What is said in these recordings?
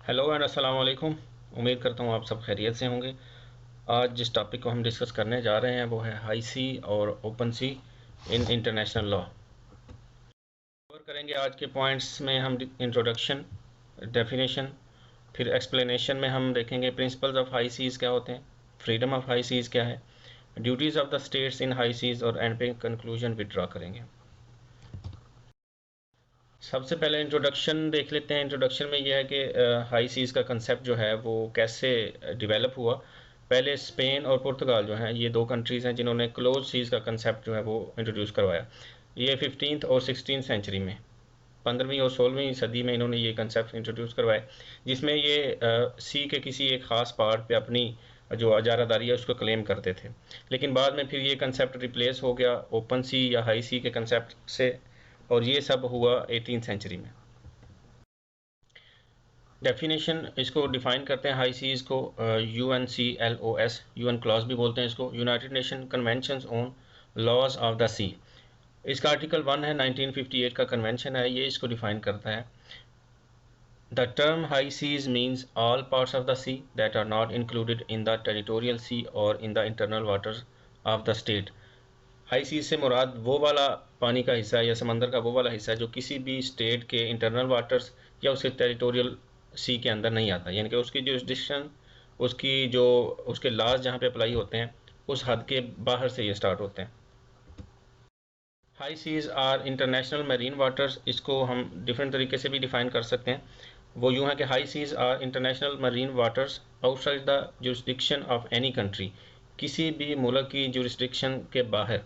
Hello and अस्सलाम वालेकुम। उम्मीद करता हूँ आप सब खैरियत से होंगे। आज जिस टॉपिक को हम डिस्कस करने जा रहे हैं वो है हाई सी और open sea in international law. Cover करेंगे आज के पॉइंट्स में हम इंट्रोडक्शन, डेफिनेशन, फिर एक्सप्लेनेशन में हम देखेंगे प्रिंसिपल्स ऑफ हाई सीज़ क्या होते हैं, फ्रीडम ऑफ हाई सीज़ क्या है, duties of the states in high seas, और एंड पे कंक्लूजन विड्रॉ करेंगे। सबसे पहले इंट्रोडक्शन देख लेते हैं। इंट्रोडक्शन में यह है कि हाई सीज़ का कंसेप्ट जो है वो कैसे डेवलप हुआ। पहले स्पेन और पुर्तगाल जो हैं, ये दो कंट्रीज़ हैं जिन्होंने क्लोज सीज़ का कंसेप्ट जो है वो इंट्रोड्यूस करवाया। ये 15th और 16th सेंचुरी में, 15वीं और 16वीं सदी में इन्होंने ये कंसेप्ट इंट्रोड्यूस करवाए, जिसमें ये सी के किसी एक ख़ास पार्ट पे अपनी जो इजारादारी है उसको क्लेम करते थे। लेकिन बाद में फिर ये कंसेप्ट रिप्लेस हो गया ओपन सी या हाई सी के कंसेप्ट से, और ये सब हुआ 18th सेंचुरी में। डेफिनेशन इसको डिफाइन करते हैं हाई सीज़ को, UNCLOS, UN क्लॉज भी बोलते हैं इसको, United Nation convention on laws of the sea. इसका आर्टिकल 1 है, 1958 का कन्वेंशन है, ये इसको डिफाइन करता है। The term high seas means all parts of the sea that are not included in the territorial sea और in the internal waters of the state. High seas से मुराद वो वाला पानी का हिस्सा या समंदर का वो वाला हिस्सा जो किसी भी स्टेट के इंटरनल वाटर्स या उसके टेरिटोरियल सी के अंदर नहीं आता, यानी कि उसकी जुरिस्डिक्शन, उसकी जो उसके लॉज जहाँ पे अप्लाई होते हैं उस हद के बाहर से ये स्टार्ट होते हैं। High seas are international marine waters, इसको हम डिफरेंट तरीके से भी डिफाइन कर सकते हैं। वो यूँ है कि high seas are international marine waters outside the jurisdiction of any country, किसी भी मुल्क की जुरिस्डिक्शन के बाहर।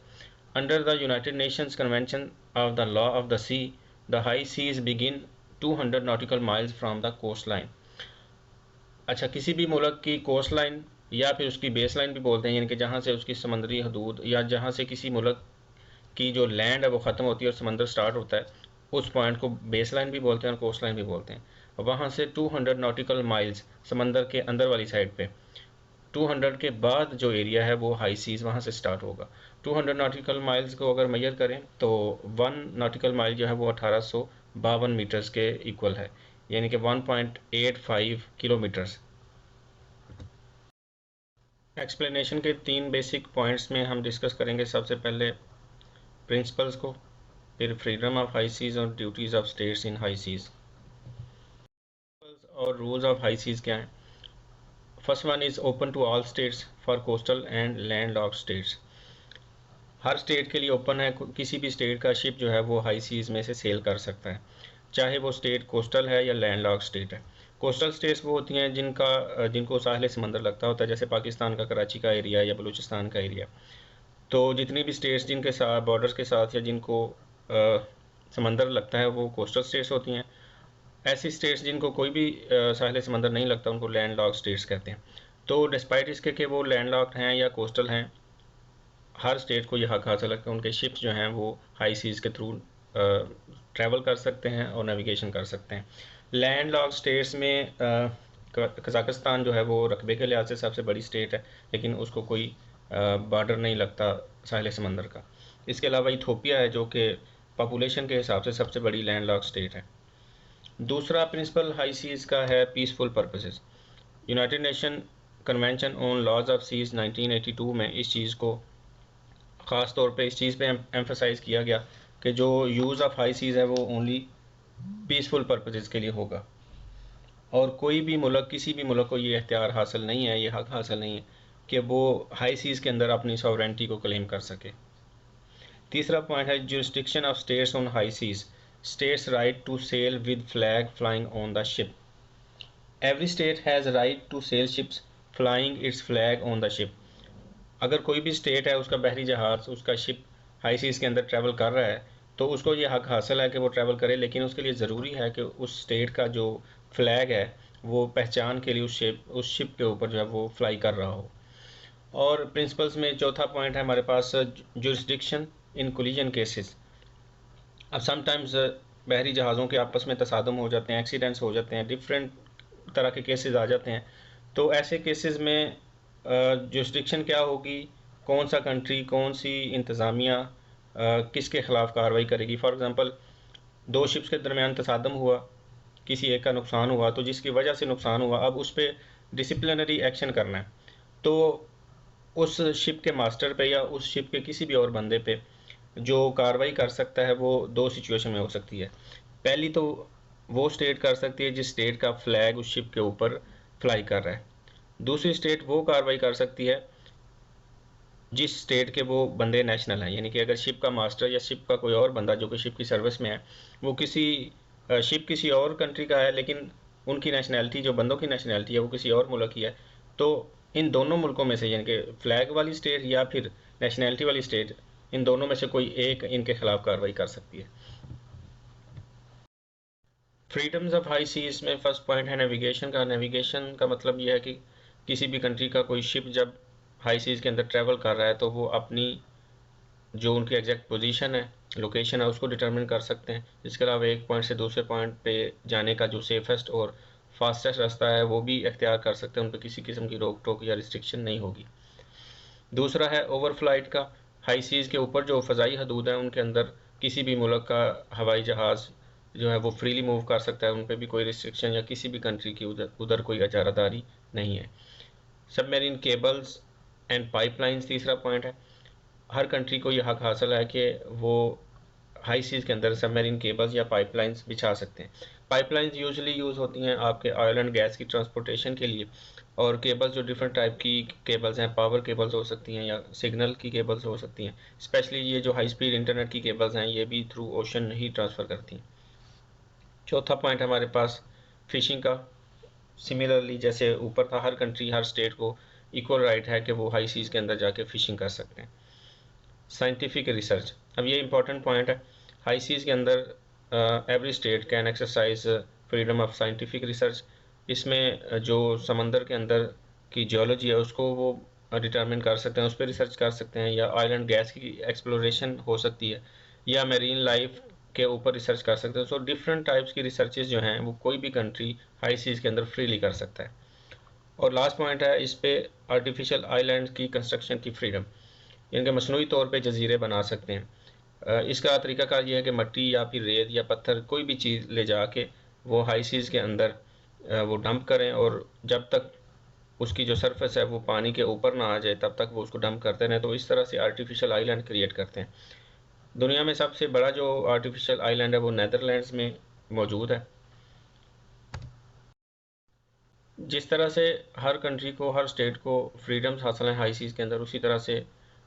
Under the United Nations convention of the law of the sea, the high seas begin 200 nautical miles from the coast line. अच्छा, किसी भी मुल्क की कोस्ट लाइन या फिर उसकी बेस लाइन भी बोलते हैं, यानी कि जहाँ से उसकी समंदरी हदूद या जहाँ से किसी मुल्क की जो लैंड है वो ख़त्म होती है और समंदर स्टार्ट होता है, उस पॉइंट को बेस लाइन भी बोलते हैं और कोस्ट लाइन भी बोलते हैं। वहाँ से 200 नॉटिकल माइल्स समंदर के अंदर वाली साइड पे, 200 के बाद जो एरिया है वो हाई सीज़ वहाँ से स्टार्ट होगा। 200 नॉटिकल माइल्स को अगर मेजर करें तो 1 नॉटिकल माइल जो है वो 1852 मीटर्स के इक्वल है, यानी कि 1.85 किलोमीटर्स। एक्सप्लेनेशन के 3 बेसिक पॉइंट्स में हम डिस्कस करेंगे। सबसे पहले प्रिंसिपल्स को, फिर फ्रीडम ऑफ हाई सीज और duties of states in high seas. और रूल्स ऑफ हाई सीज क्या हैं? First one is open to all states for coastal and land locked states. हर स्टेट के लिए ओपन है, किसी भी स्टेट का शिप जो है वो हाई सीज में से सेल कर सकता है, चाहे वो स्टेट कोस्टल है या लैंड लॉक्ड स्टेट है। कोस्टल स्टेट्स वो होती हैं जिनको साहिल समंदर लगता होता है, जैसे पाकिस्तान का कराची का एरिया या बलूचिस्तान का एरिया। तो जितनी भी स्टेट्स जिनके साथ बॉर्डर्स के साथ या जिनको समंदर लगता है वो कोस्टल स्टेट्स होती हैं। ऐसी स्टेट्स जिनको कोई भी साहिल समंदर नहीं लगता उनको लैंड लॉक्ड स्टेट्स कहते हैं। तो डिस्पाइट इसके कि वो लैंड लॉक्ड हैं या कोस्टल हैं, हर स्टेट को यह हक हासिल है कि उनके शिप्स जो हैं वो हाई सीज़ के थ्रू ट्रैवल कर सकते हैं और नेविगेशन कर सकते हैं। लैंड लॉक्ड स्टेट्स में कज़ाकिस्तान जो है वो रकबे के लिहाज से सबसे बड़ी स्टेट है, लेकिन उसको कोई बॉर्डर नहीं लगता साहिल समंदर का। इसके अलावा इथोपिया है जो कि पॉपुलेशन के हिसाब से सबसे बड़ी लैंड लॉक्ड स्टेट है। दूसरा प्रिंसिपल हाई सीज़ का है peaceful purposes. United Nation convention on laws of seas 1982 में इस चीज़ को ख़ास तौर पे इस चीज़ पे एम्फसाइज़ किया गया कि जो यूज़ ऑफ हाई सीज़ है वो ओनली पीसफुल पर्पसेस के लिए होगा, और कोई भी मुल्क, किसी भी मुल्क को ये इख्तियार हासिल नहीं है, ये हक हासिल नहीं है कि वो हाई सीज़ के अंदर अपनी सॉवरेंटी को क्लेम कर सके। तीसरा पॉइंट है jurisdiction of states on high seas, states right to sail with flag flying on the ship. Every state has right to sail ships flying its flag on the ship. अगर कोई भी state है उसका बहरी जहाज़, उसका ship high seas के अंदर ट्रैवल कर रहा है तो उसको ये हक हासिल है कि वो ट्रैवल करे, लेकिन उसके लिए ज़रूरी है कि उस स्टेट का जो फ्लैग है वो पहचान के लिए उस शिप के ऊपर जो है वो फ्लाई कर रहा हो। और प्रिंसिपल्स में चौथा पॉइंट है हमारे पास जुरिस्डिक्शन इन कोलिजन केसेस। अब समटाइम्स बहरी जहाज़ों के आपस में तसादम हो जाते हैं, एक्सीडेंट्स हो जाते हैं, डिफरेंट तरह के केसेस आ जाते हैं। तो ऐसे केसेस में जुरिस्डिक्शन क्या होगी, कौन सा कंट्री, कौन सी इंतज़ामिया किसके ख़िलाफ़ कार्रवाई करेगी। फॉर एग्ज़ाम्पल, दो शिप्स के दरमियान तसादम हुआ, किसी एक का नुकसान हुआ, तो जिसकी वजह से नुकसान हुआ, अब उस पर डिसिप्लिनरी एक्शन करना है, तो उस शिप के मास्टर पे या उस शिप के किसी भी और बंदे पे जो कार्रवाई कर सकता है वो दो सिचुएशन में हो सकती है। पहली तो वो स्टेट कर सकती है जिस स्टेट का फ्लैग उस शिप के ऊपर फ्लाई कर रहा है। दूसरी स्टेट वो कार्रवाई कर सकती है जिस स्टेट के वो बंदे नेशनल हैं, यानी कि अगर शिप का मास्टर या शिप का कोई और बंदा जो कि शिप की सर्विस में है, वो शिप किसी और कंट्री का है, लेकिन उनकी नेशनैलिटी, जो बंदों की नेशनैलिटी है, वो किसी और मुल्क की है, तो इन दोनों मुल्कों में से, यानी कि फ्लैग वाली स्टेट या फिर नेशनैलिटी वाली स्टेट, इन दोनों में से कोई एक इनके खिलाफ कार्रवाई कर सकती है। फ्रीडम्स ऑफ हाई सीज में फर्स्ट पॉइंट है नेविगेशन का। नेविगेशन का मतलब ये है कि किसी भी कंट्री का कोई शिप जब हाई सीज के अंदर ट्रैवल कर रहा है तो वो अपनी जो उनकी एग्जैक्ट पोजीशन है, लोकेशन है, उसको डिटरमिन कर सकते हैं। इसके अलावा एक पॉइंट से दूसरे पॉइंट पे जाने का जो सेफेस्ट और फास्टेस्ट रास्ता है वो भी इख्तियार कर सकते हैं, उन पर किसी किस्म की रोक टोक या रिस्ट्रिक्शन नहीं होगी। दूसरा है ओवर फ्लाइट का। हाई सीज़ के ऊपर जो फ़ज़ाई हदूद हैं उनके अंदर किसी भी मुल्क का हवाई जहाज़ जो है वो फ्रीली मूव कर सकता है, उन पर भी कोई रिस्ट्रिक्शन या किसी भी कंट्री की उधर कोई इजारादारी नहीं है। सबमरीन केबल्स एंड पाइपलाइंस तीसरा पॉइंट है। हर कंट्री को यह हक हासिल है कि वो हाई सीज़ के अंदर सबमरीन केबल्स या पाइपलाइंस बिछा सकते हैं। पाइपलाइंस यूजुअली यूज़ होती हैं आपके ऑयल एंड गैस की ट्रांसपोर्टेशन के लिए, और केबल्स जो डिफरेंट टाइप की केबल्स हैं, पावर केबल्स हो सकती हैं या सिग्नल की केबल्स हो सकती हैं। स्पेशली ये जो हाई स्पीड इंटरनेट की केबल्स हैं ये भी थ्रू ओशन ही ट्रांसफ़र करती हैं। चौथा पॉइंट हमारे पास फ़िशिंग का। सिमिलरली जैसे ऊपर था, हर कंट्री, हर स्टेट को इक्वल राइट है कि वो हाई सीज़ के अंदर जाके फ़िशिंग कर सकते हैं। साइंटिफिक रिसर्च, अब ये इंपॉर्टेंट पॉइंट है। हाई सीज़ के अंदर every state can exercise freedom of scientific research. इसमें जो समंदर के अंदर की जियोलॉजी है उसको वो डिटरमिन कर सकते हैं, उस पर रिसर्च कर सकते हैं, या ऑयल एंड गैस की एक्सप्लोरेशन हो सकती है, या मेरीन लाइफ के ऊपर रिसर्च कर सकते हैं। सो डिफरेंट टाइप्स की रिसर्चेज जो हैं वो कोई भी कंट्री हाई सीज़ के अंदर फ्रीली कर सकता है। और लास्ट पॉइंट है इस पे आर्टिफिशियल आइलैंड की कंस्ट्रक्शन की फ्रीडम, यानी कि मसनूई तौर पे जजीरे बना सकते हैं। इसका तरीकाकार ये है कि मट्टी या फिर रेत या पत्थर कोई भी चीज़ ले जाके वो हाई सीज़ के अंदर वो डंप करें, और जब तक उसकी जो सरफेस है वो पानी के ऊपर ना आ जाए तब तक वो उसको डंप करते रहें। तो इस तरह से आर्टिफिशियल आइलैंड क्रिएट करते हैं। दुनिया में सबसे बड़ा जो आर्टिफिशियल आइलैंड है वो नीदरलैंड्स में मौजूद है। जिस तरह से हर कंट्री को, हर स्टेट को फ्रीडम्स हासिल हैं हाई सीज़ के अंदर, उसी तरह से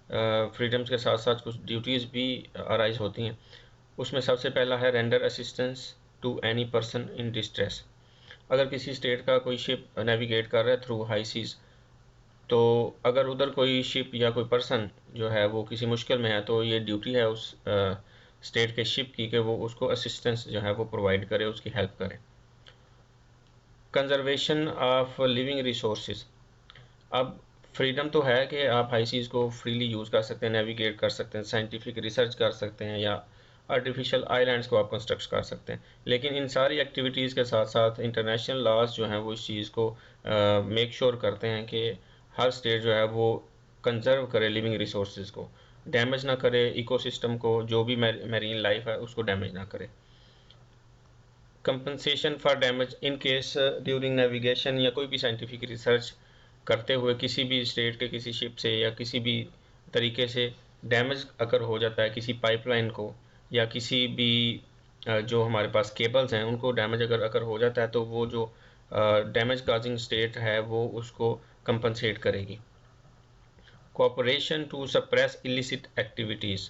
फ्रीडम्स के साथ साथ कुछ ड्यूटीज़ भी अराइज होती हैं। उसमें सबसे पहला है render assistance to any person in distress. अगर किसी स्टेट का कोई शिप नेविगेट कर रहा है थ्रू हाई सीज़, तो अगर उधर कोई शिप या कोई पर्सन जो है वो किसी मुश्किल में है, तो ये ड्यूटी है उस स्टेट के शिप की कि वो उसको असिस्टेंस जो है वो प्रोवाइड करे, उसकी हेल्प करे। कंजर्वेशन ऑफ लिविंग रिसोर्सेज, अब फ्रीडम तो है कि आप हाई सीज़ को फ्रीली यूज़ कर सकते हैं, नेविगेट कर सकते हैं, साइंटिफिक रिसर्च कर सकते हैं, या आर्टिफिशियल आइलैंड्स को आप कंस्ट्रक्ट कर सकते हैं। लेकिन इन सारी एक्टिविटीज़ के साथ साथ इंटरनेशनल लॉज जो हैं वो इस चीज़ को मेक श्योर करते हैं कि हर स्टेट जो है वो कंजर्व करे लिविंग रिसोर्सेज को, डैमेज ना करे इकोसिस्टम को, जो भी मैरीन लाइफ है उसको डैमेज ना करे। Compensation for damage in case during navigation, या कोई भी साइंटिफिक रिसर्च करते हुए किसी भी स्टेट के किसी शिप से या किसी भी तरीके से डैमेज अगर हो जाता है किसी पाइपलाइन को, या किसी भी जो हमारे पास केबल्स हैं उनको डैमेज अगर हो जाता है, तो वो जो डैमेज काजिंग स्टेट है वो उसको कंपनसेट करेगी। Cooperation to suppress illicit activities,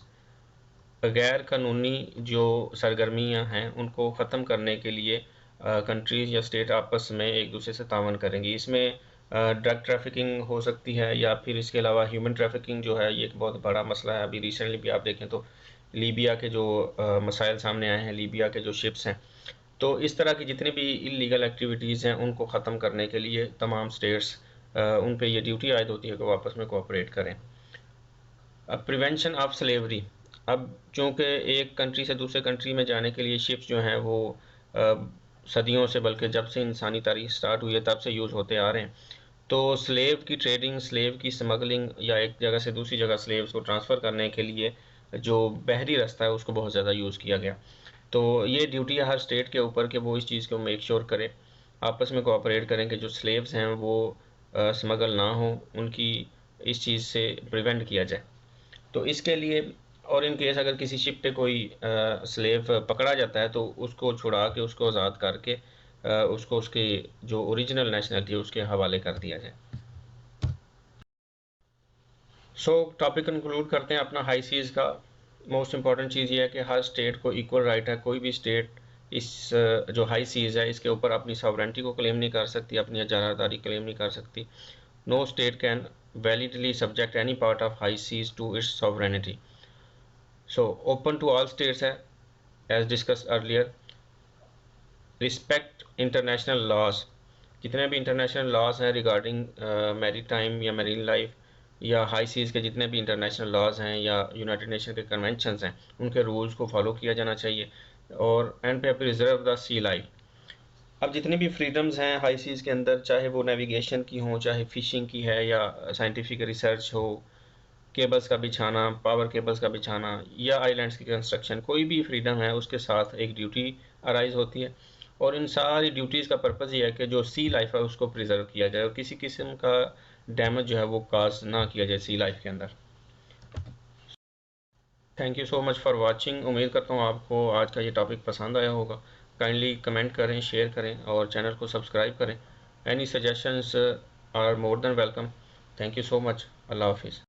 गैर कानूनी जो सरगर्मियां हैं उनको ख़त्म करने के लिए कंट्रीज़ या स्टेट आपस में एक दूसरे से तावन करेंगी। इसमें ड्रग ट्रैफिकिंग हो सकती है, या फिर इसके अलावा ह्यूमन ट्रैफिकिंग जो है ये एक बहुत बड़ा मसला है। अभी रिसेंटली भी आप देखें तो लीबिया के जो मसाइल सामने आए हैं, लीबिया के जो शिप्स हैं, तो इस तरह की जितनी भी इलीगल एक्टिविटीज़ हैं उनको ख़त्म करने के लिए तमाम स्टेट्स उन पे ये ड्यूटी आयद होती है कि वो आपस में कोऑपरेट करें। अब प्रिवेंशन ऑफ स्लेवरी, अब चूँकि एक कंट्री से दूसरे कंट्री में जाने के लिए शिप्स जो हैं वो सदियों से, बल्कि जब से इंसानी तारीख स्टार्ट हुई है तब से यूज़ होते आ रहे हैं, तो स्लेव की ट्रेडिंग, स्लेव की स्मगलिंग, या एक जगह से दूसरी जगह स्लेव्स को ट्रांसफ़र करने के लिए जो बहरी रास्ता है उसको बहुत ज़्यादा यूज़ किया गया। तो ये ड्यूटी है हर स्टेट के ऊपर कि वो इस चीज़ को मेक श्योर करे, आपस में कोऑपरेट करें कि जो स्लेव्स हैं वो स्मगल ना हो, उनकी इस चीज़ से प्रिवेंट किया जाए। तो इसके लिए, और इन केस अगर किसी शिप पे कोई स्लेव पकड़ा जाता है तो उसको छुड़ा के, उसको आज़ाद करके उसको उसके जो ओरिजिनल नेशनलिटी है उसके हवाले कर दिया जाए। सो टॉपिक कंक्लूड करते हैं अपना हाई सीज़ का। मोस्ट इंपॉर्टेंट चीज़ ये है कि हर स्टेट को इक्वल राइट है, कोई भी स्टेट इस जो हाई सीज़ है इसके ऊपर अपनी सॉवरेंटी को क्लेम नहीं कर सकती, अपनी इजारादारी क्लेम नहीं कर सकती। No state can validly subject any part of high seas to its sovereignty. So open to all states है as discuss earlier. Respect international laws, जितने भी इंटरनेशनल लॉज हैं रिगार्डिंग मैरी टाइम या मरीन लाइफ या high seas के जितने भी international laws हैं या यूनाइटेड नेशन के कन्वेंशंस हैं, उनके रूल्स को फॉलो किया जाना चाहिए। और एंड पे प्रिजर्व द सी लाइफ। अब जितनी भी फ्रीडम्स हैं हाई सीज़ के अंदर, चाहे वो नेविगेशन की हो, चाहे फिशिंग की है, या साइंटिफिक रिसर्च हो, केबल्स का बिछाना, पावर केबल्स का बिछाना, या आइलैंड्स की कंस्ट्रक्शन, कोई भी फ्रीडम है उसके साथ एक ड्यूटी अराइज होती है। और इन सारी ड्यूटीज़ का पर्पज़ ये है कि जो सी लाइफ है उसको प्रिजर्व किया जाए और किसी किस्म का डैमेज जो है वो काज ना किया जाए सी लाइफ के अंदर। Thank you so much for watching. उम्मीद करता हूँ आपको आज का ये टॉपिक पसंद आया होगा। काइंडली कमेंट करें, शेयर करें और चैनल को सब्सक्राइब करें। Any suggestions are more than welcome. Thank you so much. अल्लाह हाफिज़।